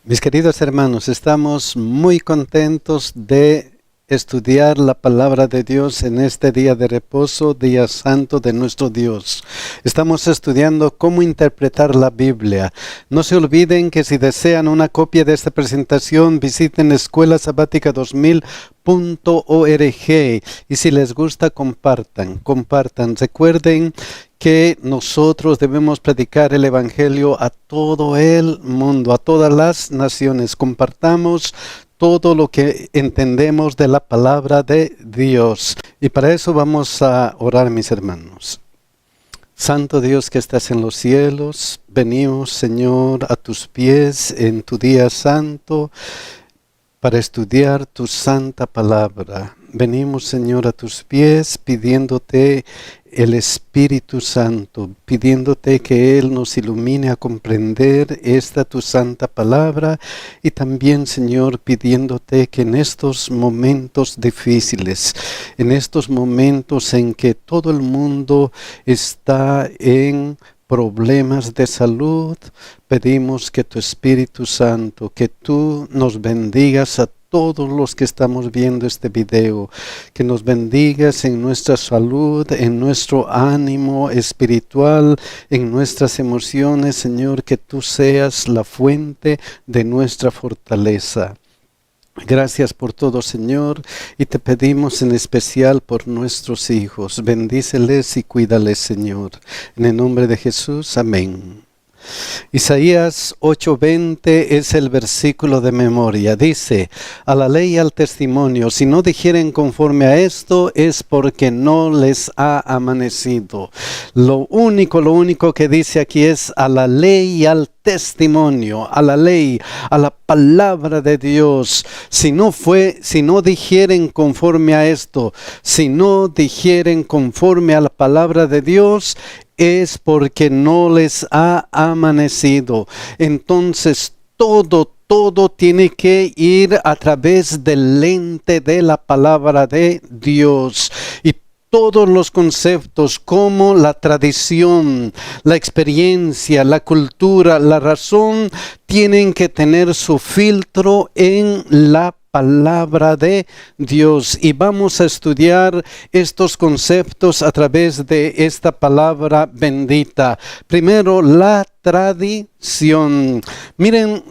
Mis queridos hermanos, estamos muy contentos de estudiar la palabra de Dios en este día de reposo, día santo de nuestro Dios. Estamos estudiando cómo interpretar la Biblia. No se olviden que si desean una copia de esta presentación, visiten escuelasabatica2000.org y si les gusta, compartan. Recuerden que nosotros debemos predicar el Evangelio a todo el mundo, a todas las naciones. Compartamos todo lo que entendemos de la palabra de Dios. Y para eso vamos a orar, mis hermanos. Santo Dios que estás en los cielos, venimos, Señor, a tus pies en tu día santo para estudiar tu santa palabra. Venimos, Señor, a tus pies pidiéndote el Espíritu Santo, pidiéndote que Él nos ilumine a comprender esta tu santa palabra y también, Señor, pidiéndote que en estos momentos difíciles, en estos momentos en que todo el mundo está en problemas de salud, pedimos que tu Espíritu Santo, que tú nos bendigas a todos los que estamos viendo este video, que nos bendigas en nuestra salud, en nuestro ánimo espiritual, en nuestras emociones, Señor, que tú seas la fuente de nuestra fortaleza. Gracias por todo, Señor, y te pedimos en especial por nuestros hijos. Bendíceles y cuídales, Señor. En el nombre de Jesús, amén. Isaías 8:20 es el versículo de memoria. Dice, a la ley y al testimonio, si no dijeren conforme a esto, es porque no les ha amanecido. Lo único que dice aquí es a la ley y al testimonio, a la ley, a la palabra de Dios. Si no dijeren conforme a esto, si no dijeren conforme a la palabra de Dios, es porque no les ha amanecido. Entonces todo tiene que ir a través del lente de la palabra de Dios. Y todos los conceptos como la tradición, la experiencia, la cultura, la razón, tienen que tener su filtro en la palabra de Dios. Y vamos a estudiar estos conceptos a través de esta palabra bendita. Primero, la tradición. Miren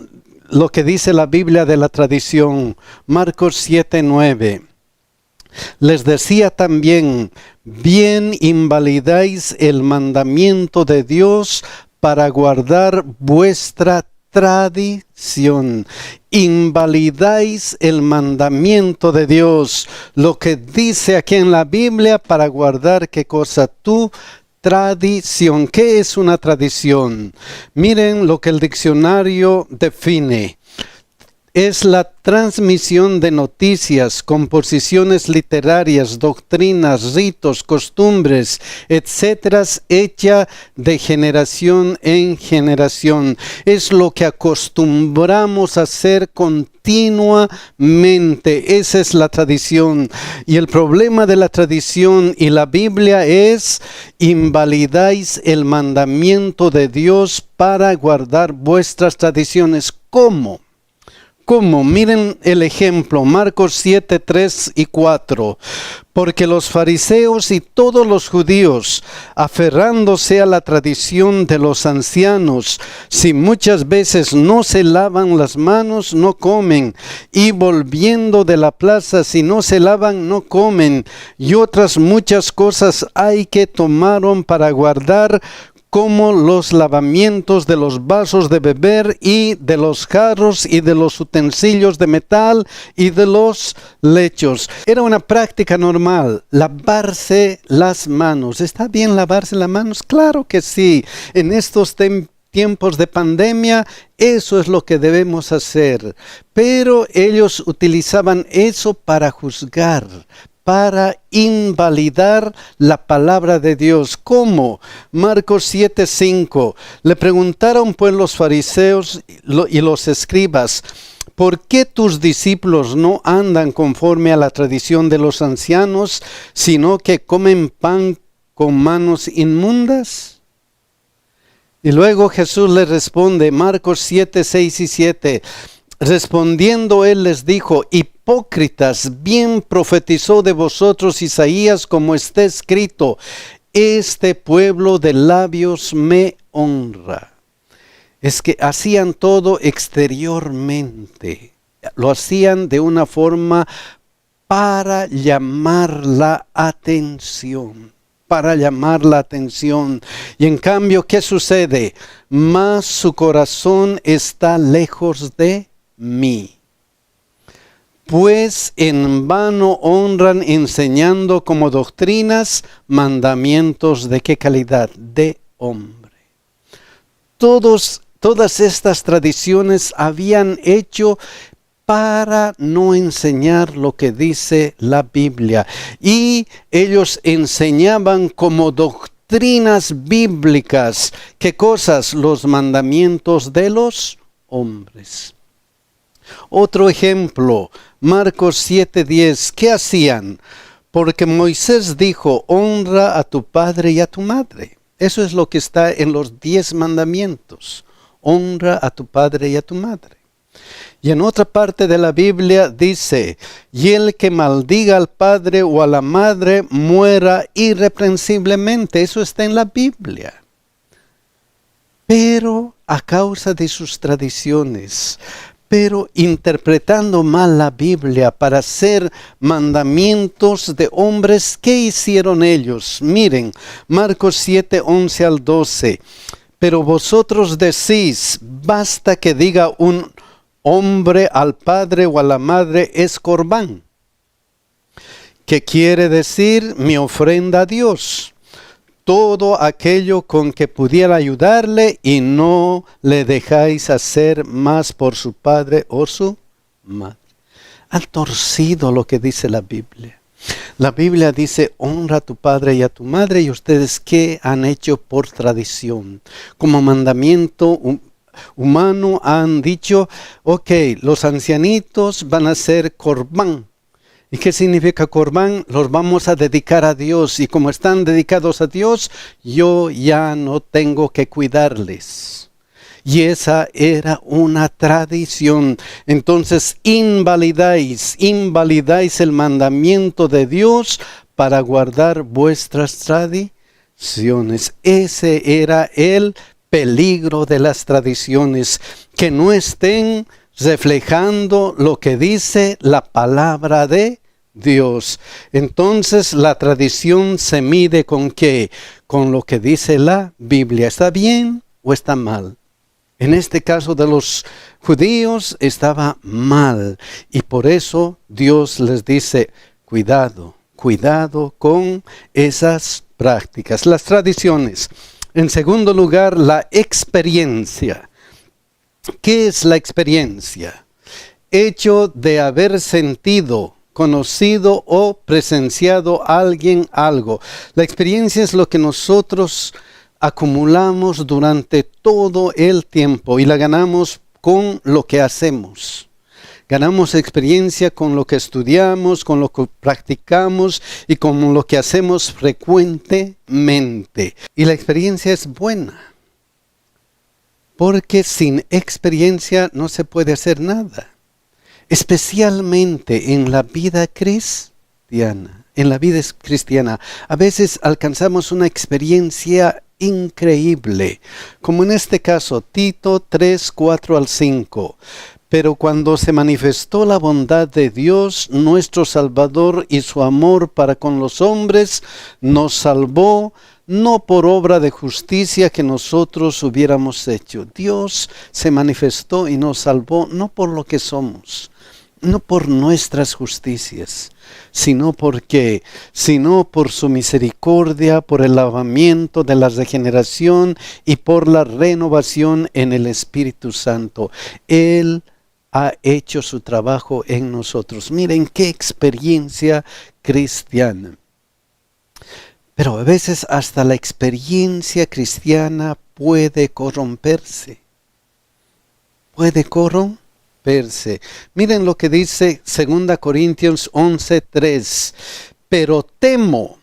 lo que dice la Biblia de la tradición. Marcos 7:9. Les decía también, bien invalidáis el mandamiento de Dios para guardar vuestra tradición. Invalidáis el mandamiento de Dios, lo que dice aquí en la Biblia para guardar, ¿qué cosa? Tu tradición. ¿Qué es una tradición? Miren lo que el diccionario define. Es la transmisión de noticias, composiciones literarias, doctrinas, ritos, costumbres, etcétera, hecha de generación en generación. Es lo que acostumbramos a hacer continuamente. Esa es la tradición. Y el problema de la tradición y la Biblia es: invalidáis el mandamiento de Dios para guardar vuestras tradiciones. ¿Cómo? Miren el ejemplo, Marcos 7, 3 y 4. Porque los fariseos y todos los judíos, aferrándose a la tradición de los ancianos, si muchas veces no se lavan las manos, no comen, y volviendo de la plaza, si no se lavan, no comen, y otras muchas cosas hay que tomaron para guardar, como los lavamientos de los vasos de beber y de los jarros y de los utensilios de metal y de los lechos. Era una práctica normal, lavarse las manos. ¿Está bien lavarse las manos? Claro que sí. En estos tiempos de pandemia, eso es lo que debemos hacer. Pero ellos utilizaban eso para juzgar, para invalidar la palabra de Dios. ¿Cómo? Marcos 7:5. Le preguntaron pues los fariseos y los escribas, ¿por qué tus discípulos no andan conforme a la tradición de los ancianos, sino que comen pan con manos inmundas? Y luego Jesús les responde, Marcos 7, 6 y 7. Respondiendo él les dijo, hipócritas, bien profetizó de vosotros Isaías como está escrito, este pueblo de labios me honra. Es que hacían todo exteriormente, lo hacían de una forma para llamar la atención. Para llamar la atención. Y en cambio, ¿qué sucede? Mas su corazón está lejos de mí. Pues en vano honran enseñando como doctrinas mandamientos de qué calidad, de hombre. Todas estas tradiciones habían hecho para no enseñar lo que dice la Biblia. Y ellos enseñaban como doctrinas bíblicas. ¿Qué cosas? Los mandamientos de los hombres. Otro ejemplo, Marcos 7:10. ¿Qué hacían? Porque Moisés dijo, honra a tu padre y a tu madre. Eso es lo que está en los 10 mandamientos. Honra a tu padre y a tu madre. Y en otra parte de la Biblia dice, y el que maldiga al padre o a la madre muera irreprensiblemente. Eso está en la Biblia. Pero a causa de sus tradiciones, pero interpretando mal la Biblia para hacer mandamientos de hombres, ¿qué hicieron ellos? Miren, Marcos 7, 11 al 12. Pero vosotros decís, basta que diga un hombre al padre o a la madre es corbán, que quiere decir mi ofrenda a Dios, todo aquello con que pudiera ayudarle, y no le dejáis hacer más por su padre o su madre. Han torcido lo que dice la Biblia. La Biblia dice, honra a tu padre y a tu madre, y ustedes ¿qué han hecho por tradición? Como mandamiento humano han dicho, ok, los ancianitos van a ser corbán. ¿Y qué significa corbán? Los vamos a dedicar a Dios, y como están dedicados a Dios, yo ya no tengo que cuidarles. Y esa era una tradición. Entonces invalidáis el mandamiento de Dios para guardar vuestras tradiciones. Ese era el peligro de las tradiciones, que no estén reflejando lo que dice la palabra de Dios. Entonces la tradición se mide ¿con qué? Con lo que dice la Biblia. ¿Está bien o está mal? En este caso de los judíos estaba mal, y por eso Dios les dice, cuidado con esas prácticas, las tradiciones. En segundo lugar, la experiencia. ¿Qué es la experiencia? Hecho de haber sentido, conocido o presenciado a alguien algo. La experiencia es lo que nosotros acumulamos durante todo el tiempo y la ganamos con lo que hacemos. Ganamos experiencia con lo que estudiamos, con lo que practicamos y con lo que hacemos frecuentemente. Y la experiencia es buena, porque sin experiencia no se puede hacer nada. Especialmente en la vida cristiana. A veces alcanzamos una experiencia increíble, como en este caso, Tito 3, 4 al 5. Pero cuando se manifestó la bondad de Dios, nuestro Salvador, y su amor para con los hombres, nos salvó, no por obra de justicia que nosotros hubiéramos hecho. Dios se manifestó y nos salvó no por lo que somos, no por nuestras justicias, sino por su misericordia, por el lavamiento de la regeneración y por la renovación en el Espíritu Santo. Él ha hecho su trabajo en nosotros. Miren qué experiencia cristiana. Pero a veces hasta la experiencia cristiana puede corromperse. Miren lo que dice 2 Corintios 11:3. Pero temo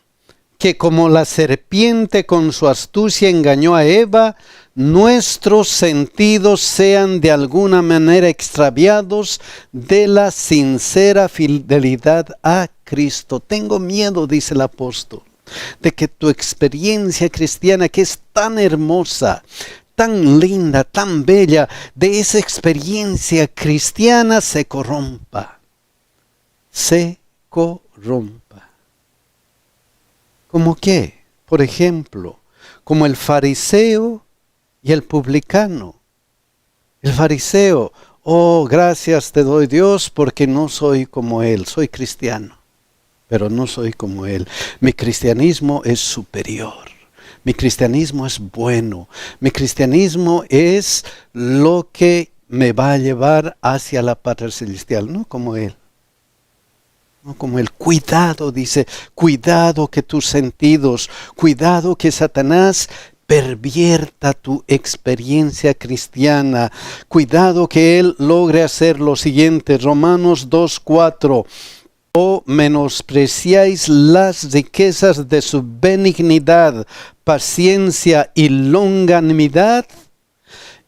que como la serpiente con su astucia engañó a Eva, nuestros sentidos sean de alguna manera extraviados de la sincera fidelidad a Cristo. Tengo miedo, dice el apóstol, de que tu experiencia cristiana, que es tan hermosa, tan linda, tan bella, de esa experiencia cristiana se corrompa. Se corrompa. ¿Cómo qué? Por ejemplo, como el fariseo y el publicano. El fariseo, oh, gracias te doy Dios porque no soy como él, soy cristiano, pero no soy como él. Mi cristianismo es superior. Mi cristianismo es bueno. Mi cristianismo es lo que me va a llevar hacia la patria celestial, no como él. No como el cuidado, dice, cuidado que tus sentidos, cuidado que Satanás pervierta tu experiencia cristiana, cuidado que él logre hacer lo siguiente, Romanos 2:4, o menospreciáis las riquezas de su benignidad, paciencia y longanimidad,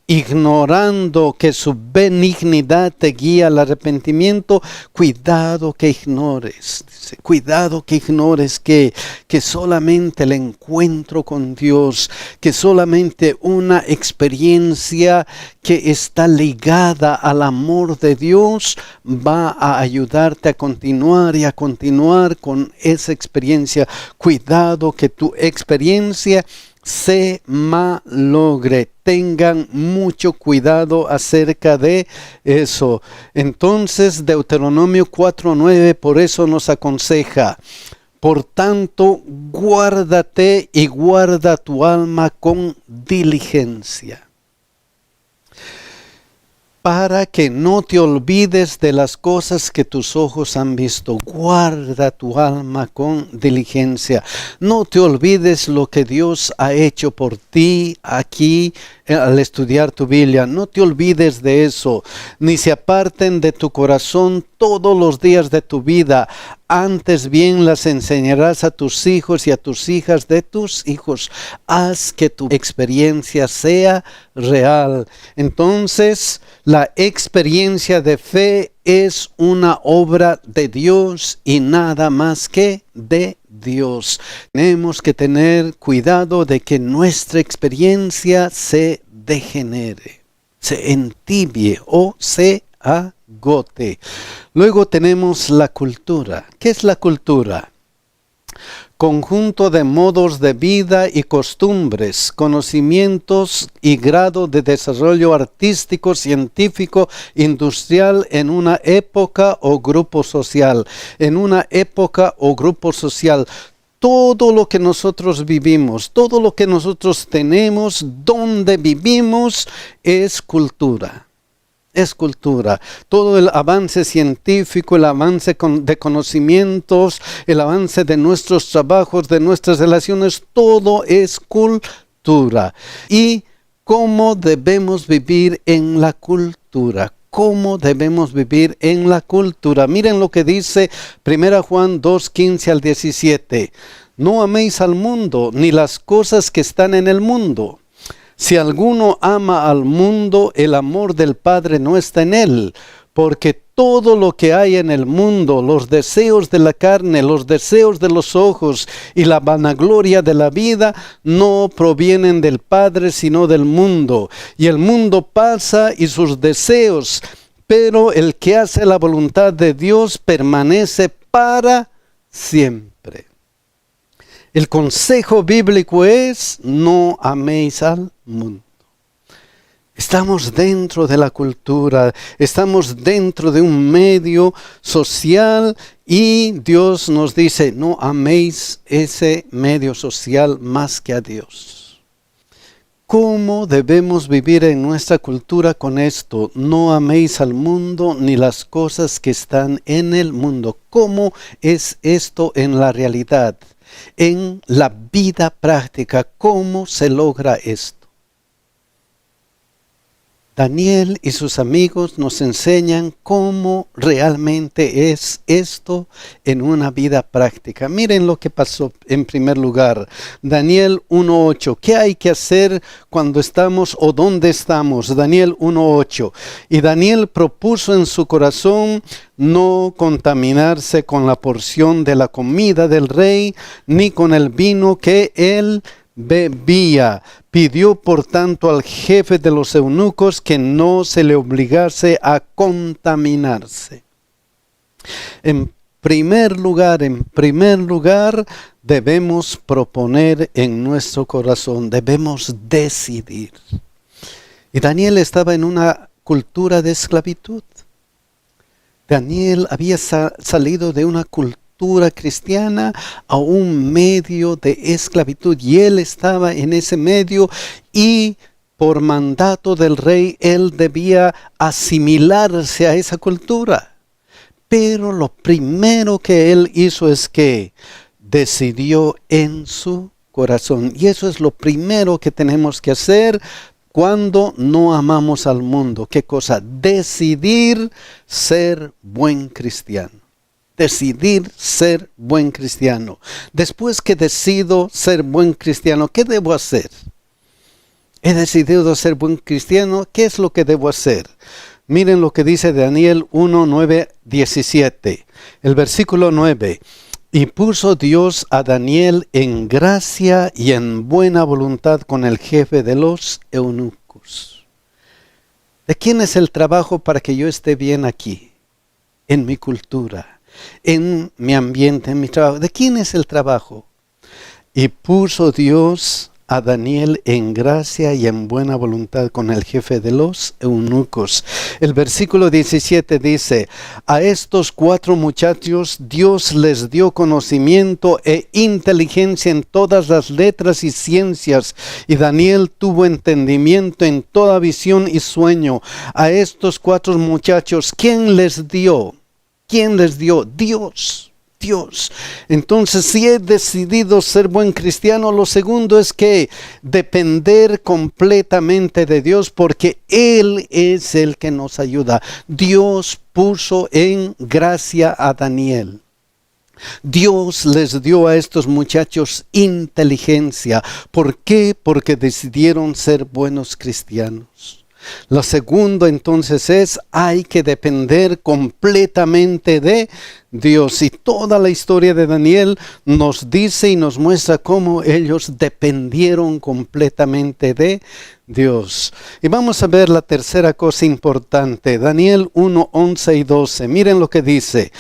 ignorando que su benignidad te guía al arrepentimiento. Cuidado que ignores, dice, cuidado que ignores que solamente el encuentro con Dios, que solamente una experiencia que está ligada al amor de Dios va a ayudarte a continuar y a continuar con esa experiencia. Cuidado que tu experiencia se malogre. Tengan mucho cuidado acerca de eso. Entonces Deuteronomio 4:9 por eso nos aconseja: por tanto, guárdate y guarda tu alma con diligencia, para que no te olvides de las cosas que tus ojos han visto. Guarda tu alma con diligencia. No te olvides lo que Dios ha hecho por ti aquí al estudiar tu Biblia. No te olvides de eso. Ni se aparten de tu corazón todos los días de tu vida. Antes bien las enseñarás a tus hijos y a tus hijas de tus hijos. Haz que tu experiencia sea real. Entonces, la experiencia de fe es una obra de Dios y nada más que de Dios. Tenemos que tener cuidado de que nuestra experiencia se degenere, se entibie o se agote. Luego tenemos la cultura. ¿Qué es la cultura? Conjunto de modos de vida y costumbres, conocimientos y grado de desarrollo artístico, científico, industrial en una época o grupo social. En una época o grupo social. Todo lo que nosotros vivimos, todo lo que nosotros tenemos, donde vivimos, es cultura. Es cultura. Todo el avance científico, el avance de conocimientos, el avance de nuestros trabajos, de nuestras relaciones, todo es cultura. ¿Y cómo debemos vivir en la cultura? ¿Cómo debemos vivir en la cultura? Miren lo que dice 1 Juan 2:15 al 17. No améis al mundo, ni las cosas que están en el mundo. Si alguno ama al mundo, el amor del Padre no está en él, porque todo lo que hay en el mundo, los deseos de la carne, los deseos de los ojos y la vanagloria de la vida, no provienen del Padre, sino del mundo. Y el mundo pasa y sus deseos, pero el que hace la voluntad de Dios permanece para siempre. El consejo bíblico es: no améis al mundo. Estamos dentro de la cultura, estamos dentro de un medio social y Dios nos dice: no améis ese medio social más que a Dios. ¿Cómo debemos vivir en nuestra cultura con esto? No améis al mundo ni las cosas que están en el mundo. ¿Cómo es esto en la realidad? En la vida práctica, ¿cómo se logra esto? Daniel y sus amigos nos enseñan cómo realmente es esto en una vida práctica. Miren lo que pasó en primer lugar. Daniel 1:8. ¿Qué hay que hacer cuando estamos o dónde estamos? Daniel 1:8. Y Daniel propuso en su corazón no contaminarse con la porción de la comida del rey, ni con el vino que él bebía. Pidió por tanto al jefe de los eunucos que no se le obligase a contaminarse. En primer lugar, debemos proponer en nuestro corazón, debemos decidir. Y Daniel estaba en una cultura de esclavitud. Daniel había salido de una cultura cristiana a un medio de esclavitud, y él estaba en ese medio, y por mandato del rey él debía asimilarse a esa cultura. Pero lo primero que él hizo es que decidió en su corazón, y eso es lo primero que tenemos que hacer cuando no amamos al mundo. ¿Qué cosa? Decidir ser buen cristiano. Decidir ser buen cristiano. Después que decido ser buen cristiano, ¿qué debo hacer? He decidido ser buen cristiano, ¿qué es lo que debo hacer? Miren lo que dice Daniel 1, 9, 17. El versículo 9. Y puso Dios a Daniel en gracia y en buena voluntad con el jefe de los eunucos. ¿De quién es el trabajo para que yo esté bien aquí? En mi cultura, en mi ambiente, en mi trabajo. ¿De quién es el trabajo? Y puso Dios a Daniel en gracia y en buena voluntad con el jefe de los eunucos. El versículo 17 dice: a estos 4 muchachos Dios les dio conocimiento e inteligencia en todas las letras y ciencias, y Daniel tuvo entendimiento en toda visión y sueño. A estos 4 muchachos, ¿quién les dio? ¿Quién les dio? Dios. Entonces, si he decidido ser buen cristiano, lo segundo es que depender completamente de Dios, porque Él es el que nos ayuda. Dios puso en gracia a Daniel. Dios les dio a estos muchachos inteligencia. ¿Por qué? Porque decidieron ser buenos cristianos. Lo segundo entonces es, hay que depender completamente de Dios. Y toda la historia de Daniel nos dice y nos muestra cómo ellos dependieron completamente de Dios. Y vamos a ver la tercera cosa importante. Daniel 1, 11 y 12. Miren lo que dice.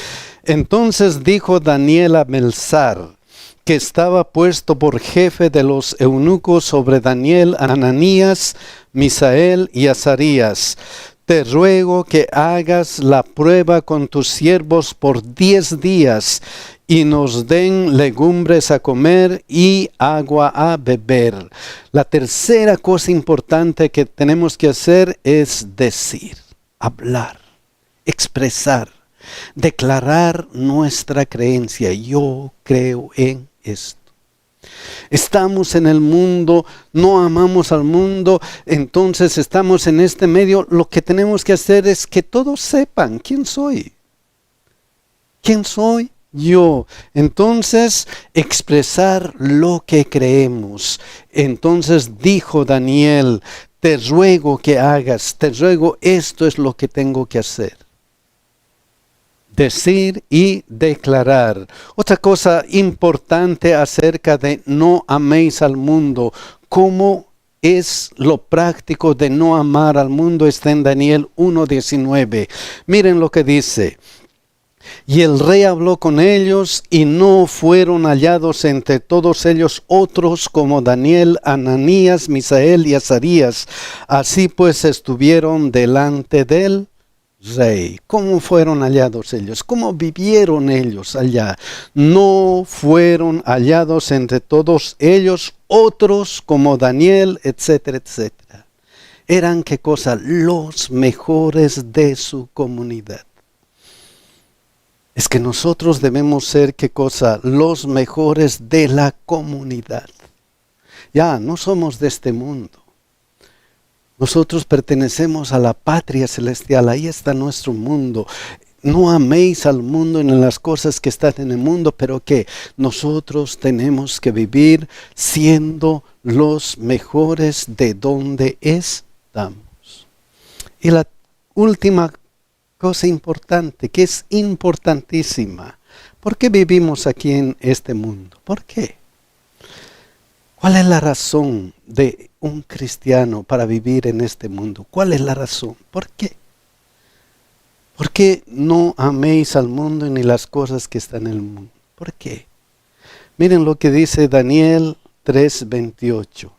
Entonces dijo Daniel a Belsar, que estaba puesto por jefe de los eunucos sobre Daniel, Ananías, Misael y Azarías: te ruego que hagas la prueba con tus siervos por 10 días y nos den legumbres a comer y agua a beber. La tercera cosa importante que tenemos que hacer es decir, hablar, expresar, declarar nuestra creencia. Yo creo en esto. Estamos en el mundo, no amamos al mundo, entonces estamos en este medio. Lo que tenemos que hacer es que todos sepan quién soy. ¿Quién soy? Yo. Entonces, expresar lo que creemos. Entonces dijo Daniel: te ruego que hagas, te ruego, esto es lo que tengo que hacer. Decir y declarar. Otra cosa importante acerca de no améis al mundo, cómo es lo práctico de no amar al mundo, está en Daniel 1:19. Miren lo que dice. Y el rey habló con ellos, y no fueron hallados entre todos ellos otros como Daniel, Ananías, Misael y Azarías. Así pues estuvieron delante del rey. ¿Cómo fueron hallados ellos? ¿Cómo vivieron ellos allá? No fueron hallados entre todos ellos otros como Daniel, etcétera, etcétera. Eran, ¿qué cosa? Los mejores de su comunidad. Es que nosotros debemos ser, ¿qué cosa? Los mejores de la comunidad. Ya, no somos de este mundo. Nosotros pertenecemos a la patria celestial, ahí está nuestro mundo. No améis al mundo ni las cosas que están en el mundo, pero que nosotros tenemos que vivir siendo los mejores de donde estamos. Y la última cosa importante, que es importantísima. ¿Por qué vivimos aquí en este mundo? ¿Por qué? ¿Cuál es la razón de un cristiano para vivir en este mundo? ¿Cuál es la razón? ¿Por qué? ¿Por qué no améis al mundo ni las cosas que están en el mundo? ¿Por qué? Miren lo que dice Daniel 3:28.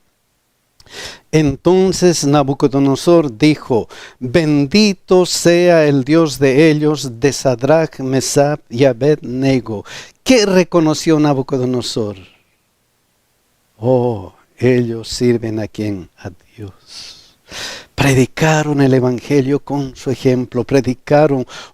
Entonces Nabucodonosor dijo: bendito sea el Dios de ellos, de Sadrach, Mesach y Abed-nego. ¿Qué reconoció Nabucodonosor? Oh, ellos sirven ¿a quién? A Dios. Predicaron el evangelio con su ejemplo,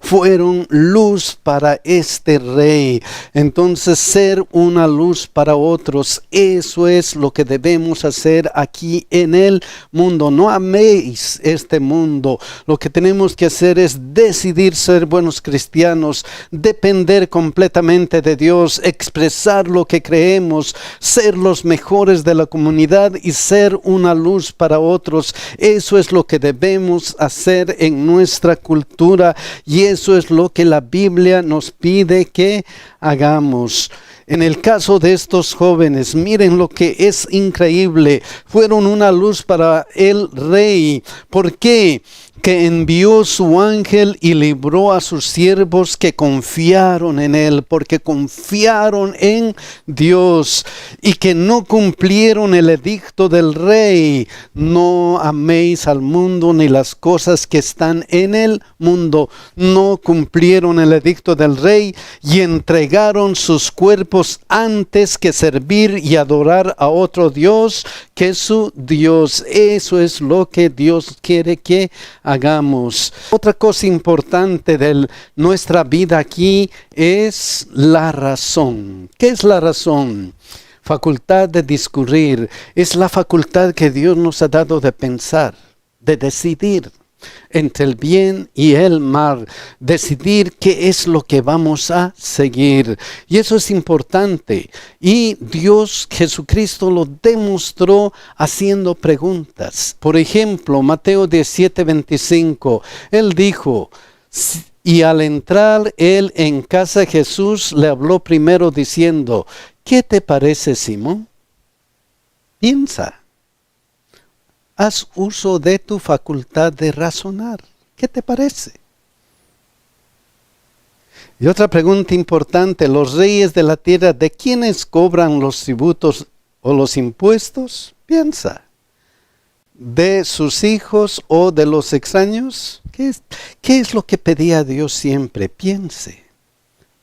fueron luz para este rey. Entonces, ser una luz para otros, eso es lo que debemos hacer aquí en el mundo. No améis este mundo. Lo que tenemos que hacer es decidir ser buenos cristianos, depender completamente de Dios, expresar lo que creemos, ser los mejores de la comunidad y ser una luz para otros. Eso es lo que debemos hacer en nuestra cultura y eso es lo que la Biblia nos pide que hagamos. En el caso de estos jóvenes, miren lo que es increíble. Fueron una luz para el rey. ¿Por qué? Que envió su ángel y libró a sus siervos que confiaron en él, porque confiaron en Dios y que no cumplieron el edicto del rey. No améis al mundo ni las cosas que están en el mundo. No cumplieron el edicto del rey y entregaron sus cuerpos antes que servir y adorar a otro Dios que su Dios. Eso es lo que Dios quiere que hagamos. Otra cosa importante de nuestra vida aquí es la razón. ¿Qué es la razón? Facultad de discurrir. Es la facultad que Dios nos ha dado de pensar, de decidir entre el bien y el mal, decidir qué es lo que vamos a seguir. Y eso es importante. Y Dios Jesucristo lo demostró haciendo preguntas. Por ejemplo, Mateo 17:25, Él dijo: y al entrar él en casa, Jesús le habló primero diciendo: ¿qué te parece, Simón? Piensa. Haz uso de tu facultad de razonar. ¿Qué te parece? Y otra pregunta importante: los reyes de la tierra, ¿de quiénes cobran los tributos o los impuestos? Piensa. ¿De sus hijos o de los extraños? ¿Qué es lo que pedía Dios siempre? Piense.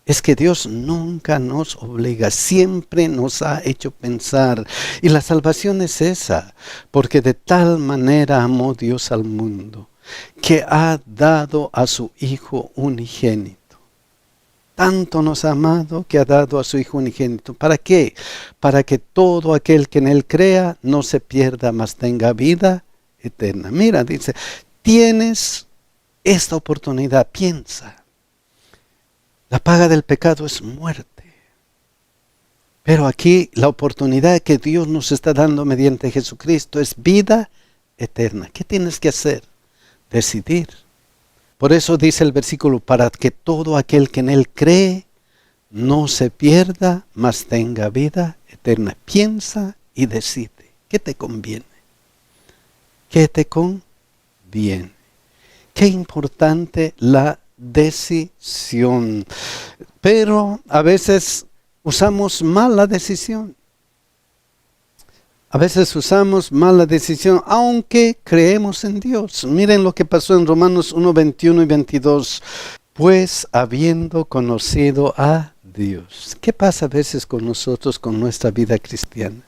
Es que Dios nunca nos obliga, siempre nos ha hecho pensar. Y la salvación es esa, porque de tal manera amó Dios al mundo, que ha dado a su Hijo unigénito. Tanto nos ha amado que ha dado a su Hijo unigénito. ¿Para qué? Para que todo aquel que en Él crea no se pierda, mas tenga vida eterna. Mira, dice, tienes esta oportunidad, piensa. La paga del pecado es muerte. Pero aquí la oportunidad que Dios nos está dando mediante Jesucristo es vida eterna. ¿Qué tienes que hacer? Decidir. Por eso dice el versículo: para que todo aquel que en Él cree no se pierda, mas tenga vida eterna. Piensa y decide. ¿Qué te conviene? ¿Qué te conviene? Qué importante la decisión. Pero a veces usamos mal la decisión. A veces usamos mal la decisión, aunque creemos en Dios. Miren lo que pasó en Romanos 1:21 y 22. Pues habiendo conocido a Dios. ¿Qué pasa a veces con nosotros, con nuestra vida cristiana?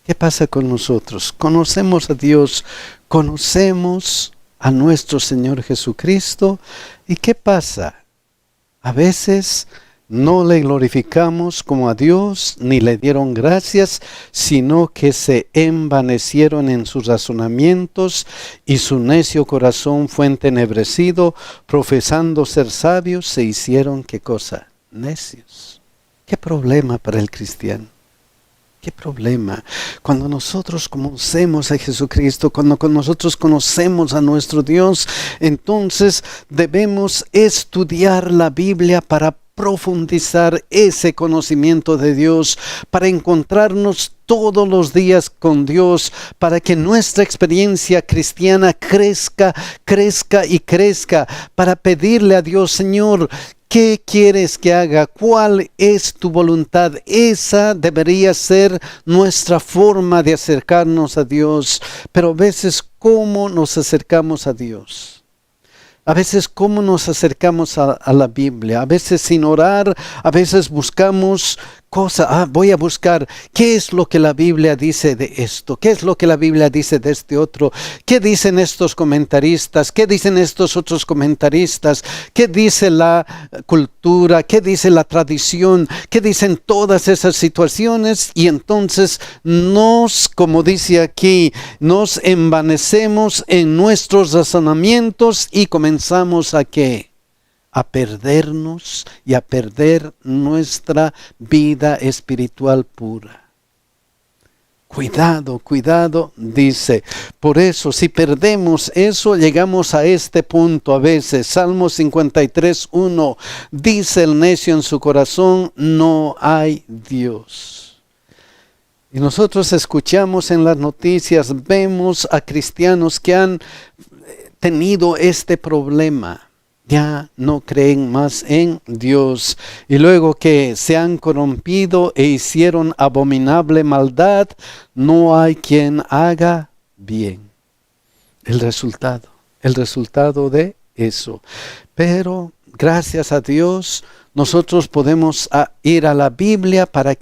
¿Qué pasa con nosotros? Conocemos a Dios, conocemos a nuestro Señor Jesucristo. ¿Y qué pasa? A veces No le glorificamos como a Dios, ni le dieron gracias, sino que se envanecieron en sus razonamientos, y su necio corazón fue entenebrecido, profesando ser sabios, se hicieron, ¿qué cosa? Necios. ¿Qué problema para el cristiano? ¿Qué problema? Cuando nosotros conocemos a Jesucristo, cuando nosotros conocemos a nuestro Dios, entonces debemos estudiar la Biblia para profundizar ese conocimiento de Dios, para encontrarnos todos los días con Dios, para que nuestra experiencia cristiana crezca, crezca y crezca, para pedirle a Dios, Señor, ¿qué quieres que haga? ¿Cuál es tu voluntad? Esa debería ser nuestra forma de acercarnos a Dios. Pero a veces, ¿cómo nos acercamos a Dios? A veces, ¿cómo nos acercamos a la Biblia? A veces sin orar, a veces buscamos cosas. Voy a buscar qué es lo que la Biblia dice de esto, qué es lo que la Biblia dice de este otro, qué dicen estos comentaristas, qué dicen estos otros comentaristas, qué dice la cultura, qué dice la tradición, qué dicen todas esas situaciones. Y entonces como dice aquí, nos envanecemos en nuestros razonamientos y comenzamos a ¿qué? A perdernos y a perder nuestra vida espiritual pura. Cuidado, cuidado, dice. Por eso, si perdemos eso, llegamos a este punto a veces. Salmo 53:1, dice el necio en su corazón, no hay Dios. Y nosotros escuchamos en las noticias, vemos a cristianos que han tenido este problema. Ya no creen más en Dios. Y luego que se han corrompido e hicieron abominable maldad, no hay quien haga bien. El resultado de eso. Pero gracias a Dios, nosotros podemos ir a la Biblia para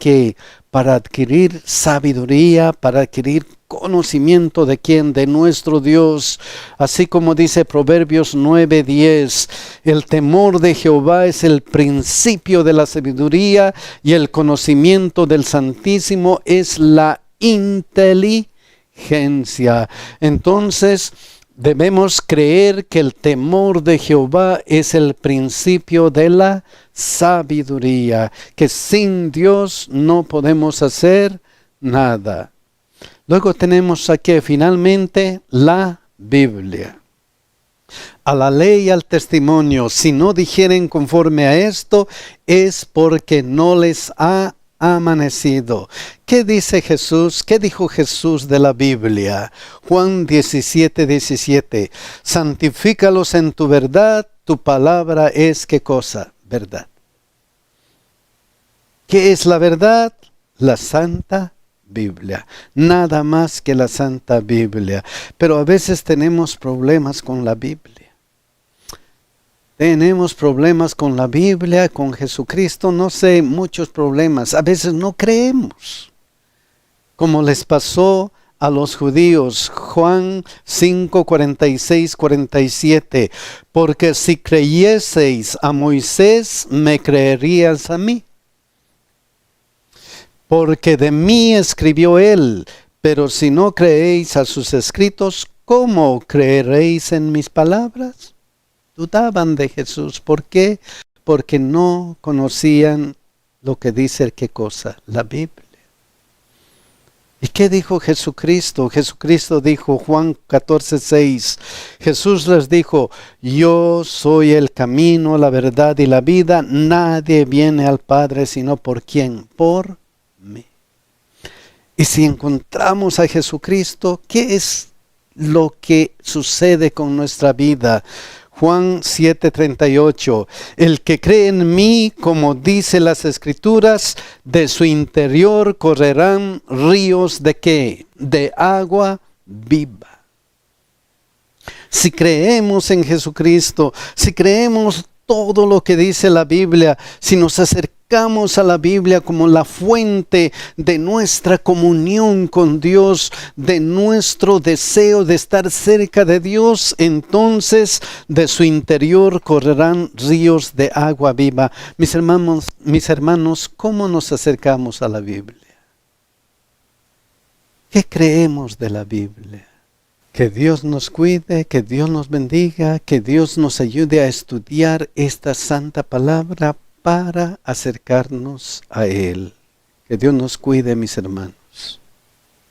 adquirir sabiduría, para adquirir conocimiento de quién, de nuestro Dios. Así como dice Proverbios 9:10, el temor de Jehová es el principio de la sabiduría y el conocimiento del Santísimo es la inteligencia. Entonces, debemos creer que el temor de Jehová es el principio de la sabiduría, que sin Dios no podemos hacer nada. Luego tenemos aquí finalmente la Biblia. A la ley y al testimonio, si no dijeren conforme a esto, es porque no les ha amanecido. ¿Qué dice Jesús? ¿Qué dijo Jesús de la Biblia? Juan 17:17. Santifícalos en tu verdad, tu palabra es ¿qué cosa? Verdad. ¿Qué es la verdad? La Santa Biblia. Nada más que la Santa Biblia. Pero a veces tenemos problemas con la Biblia. Tenemos problemas con la Biblia, con Jesucristo, no sé, muchos problemas. A veces no creemos. Como les pasó a los judíos, Juan 5:46-47. Porque si creyeseis a Moisés, me creerías a mí. Porque de mí escribió él, pero si no creéis a sus escritos, ¿cómo creeréis en mis palabras? Dudaban de Jesús. ¿Por qué? Porque no conocían lo que dice qué cosa, la Biblia. ¿Y qué dijo Jesucristo? Jesucristo dijo, Juan 14:6, Jesús les dijo, yo soy el camino, la verdad y la vida, nadie viene al Padre sino por ¿quién? Por mí. Y si encontramos a Jesucristo, ¿qué es lo que sucede con nuestra vida? Juan 7:38, el que cree en mí, como dice las Escrituras, de su interior correrán ríos de ¿qué? De agua viva. Si creemos en Jesucristo, si creemos todo lo que dice la Biblia, si nos acercamos acercamos a la Biblia como la fuente de nuestra comunión con Dios, de nuestro deseo de estar cerca de Dios, entonces de su interior correrán ríos de agua viva. Mis hermanos, ¿cómo nos acercamos a la Biblia? ¿Qué creemos de la Biblia? Que Dios nos cuide, que Dios nos bendiga, que Dios nos ayude a estudiar esta santa palabra para acercarnos a Él. Que Dios nos cuide, mis hermanos.